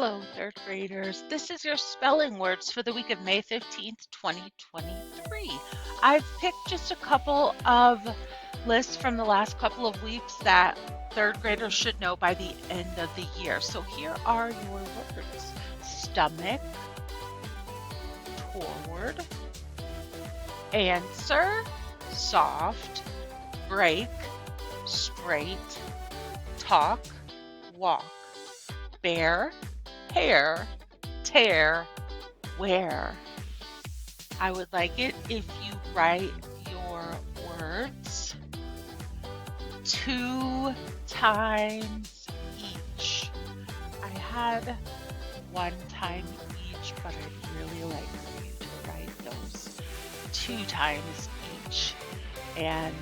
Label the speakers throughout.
Speaker 1: Hello, third graders. This is your spelling words for the week of May 15th, 2023. I've picked just a couple of lists from the last couple of weeks that third graders should know by the end of the year. So here are your words: stomach, toward, answer, soft, break, straight, talk, walk, bear, hair, tear, wear. I would like it if you write your words 2 times each. I had 1 time each, but I'd really like for you to write those 2 times each. And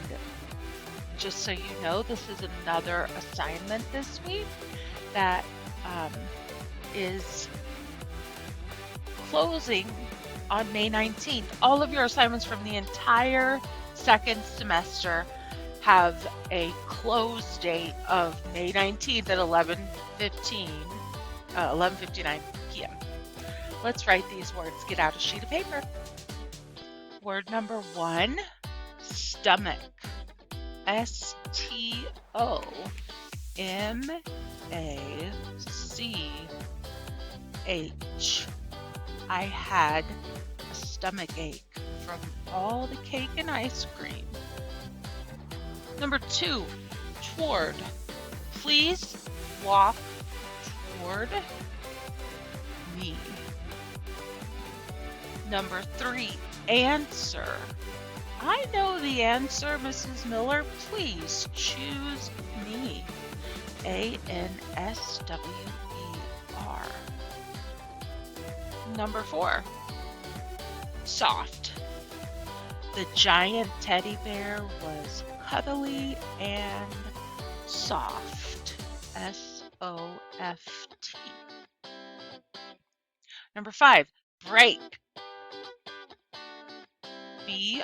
Speaker 1: just so you know, this is another assignment this week that is closing on May 19th. All of your assignments from the entire second semester have a close date of May 19th at 11:59 p.m. Let's write these words. Get out a sheet of paper. Word number 1, stomach. STOMACH. I had a stomach ache from all the cake and ice cream. Number 2, toward. Please walk toward me. Number 3, answer. I know the answer, Mrs. Miller. Please choose me. ANSWER. Number 4, soft. The giant teddy bear was cuddly and soft. SOFT. Number 5, break. BREAK.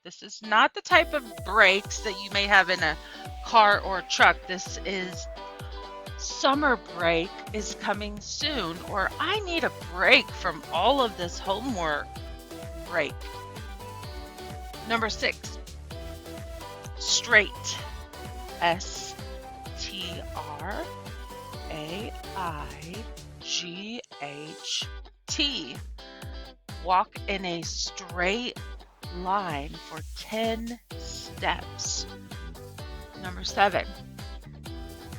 Speaker 1: This is not the type of brakes that you may have in a car or truck. This is summer break is coming soon, or I need a break from all of this homework. Break. Number 6, straight. STRAIGHT. Walk in a straight line for 10 steps. Number 7,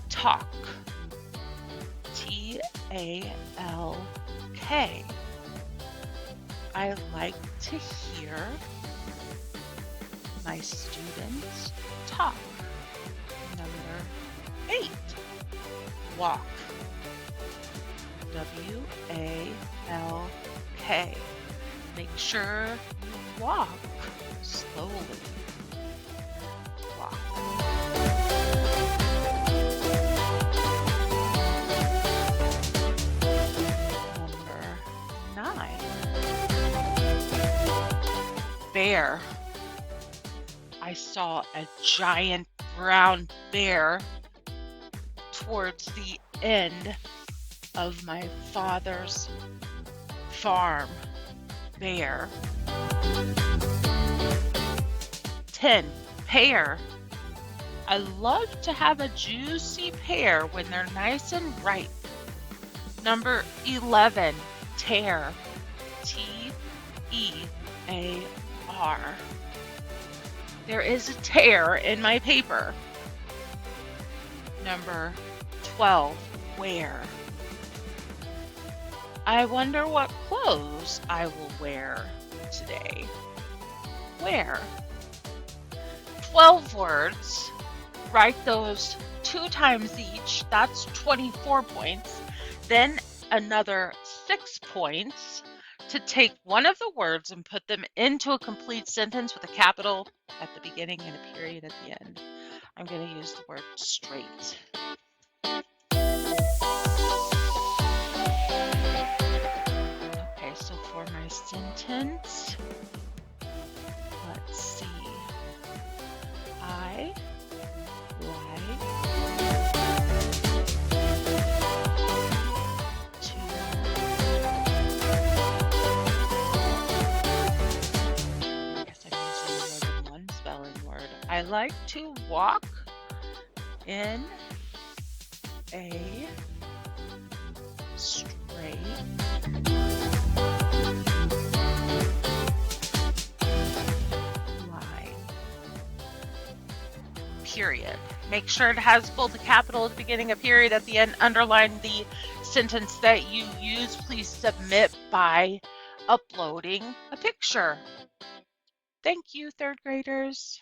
Speaker 1: talk. TALK. I like to hear my students talk. Number 8, walk. WALK. Make sure you walk slowly. Walk. Number 9, bear. I saw a giant brown bear towards the end of my father's farm. Bear. 10, pear. I love to have a juicy pear when they're nice and ripe. Number 11, tear. TEAR. There is a tear in my paper. Number 12, wear. I wonder what clothes I will wear today. Wear. 12 words. Write those 2 times each. That's 24 points. Then another 6 points to take one of the words and put them into a complete sentence with a capital at the beginning and a period at the end. I'm going to use the word straight. So for my sentence, let's see. I like I like to walk in a straight line. Period. Make sure it has both a capital at the beginning, a period at the end. Underline the sentence that you use. Please submit by uploading a picture. Thank you, third graders.